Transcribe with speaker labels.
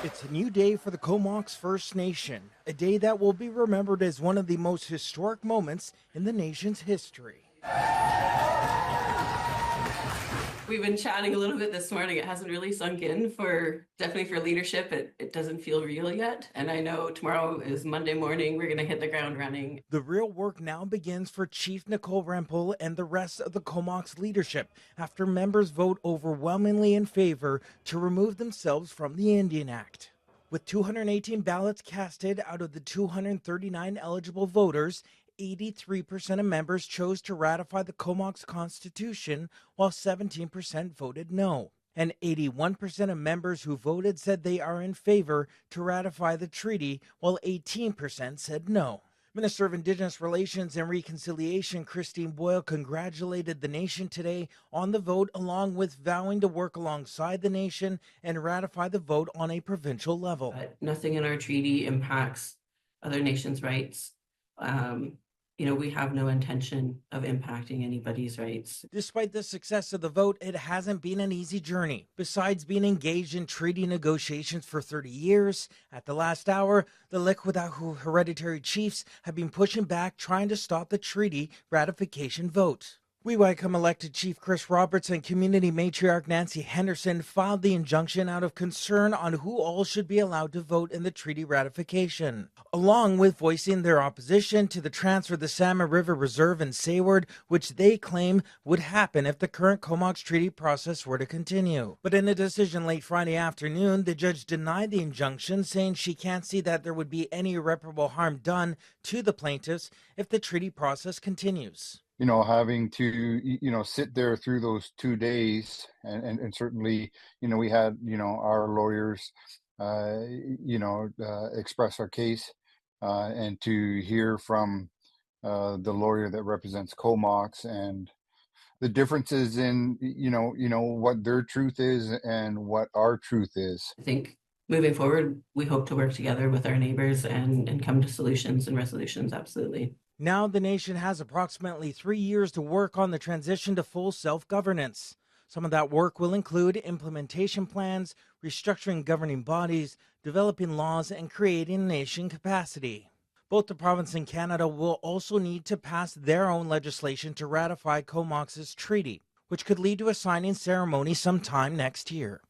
Speaker 1: It's a new day for the Comox First Nation, a day that will be remembered as one of the most historic moments in the nation's history.
Speaker 2: We've been chatting a little bit this morning. It hasn't really sunk in definitely for leadership. It doesn't feel real yet. And I know tomorrow is Monday morning. We're going to hit the ground running.
Speaker 1: The real work now begins for Chief Nicole Rempel and the rest of the Comox leadership after members vote overwhelmingly in favor to remove themselves from the Indian Act. With 218 ballots casted out of the 239 eligible voters, 83% of members chose to ratify the Comox Constitution, while 17% voted no. And 81% of members who voted said they are in favor to ratify the treaty, while 18% said no. Minister of Indigenous Relations and Reconciliation Christine Boyle congratulated the nation today on the vote, along with vowing to work alongside the nation and ratify the vote on a provincial level.
Speaker 2: But nothing in our treaty impacts other nations' rights. We have no intention of impacting anybody's rights.
Speaker 1: Despite the success of the vote, it hasn't been an easy journey. Besides being engaged in treaty negotiations for 30 years, at the last hour, the Liquidahu hereditary chiefs have been pushing back, trying to stop the treaty ratification vote. Wewaycom elected Chief Chris Roberts and community matriarch Nancy Henderson filed the injunction out of concern on who all should be allowed to vote in the treaty ratification, along with voicing their opposition to the transfer of the Salmon River Reserve in Sayward, which they claim would happen if the current Comox treaty process were to continue. But in a decision late Friday afternoon, the judge denied the injunction, saying she can't see that there would be any irreparable harm done to the plaintiffs if the treaty process continues.
Speaker 3: Having to, sit there through those 2 days and certainly, we had, our lawyers, express our case and to hear from the lawyer that represents Comox and the differences in, what their truth is and what our truth is.
Speaker 2: I think moving forward, we hope to work together with our neighbors and come to solutions and resolutions, absolutely.
Speaker 1: Now the nation has approximately 3 years to work on the transition to full self-governance. Some of that work will include implementation plans, restructuring governing bodies, developing laws, and creating nation capacity. Both the province and Canada will also need to pass their own legislation to ratify Comox's treaty, which could lead to a signing ceremony sometime next year.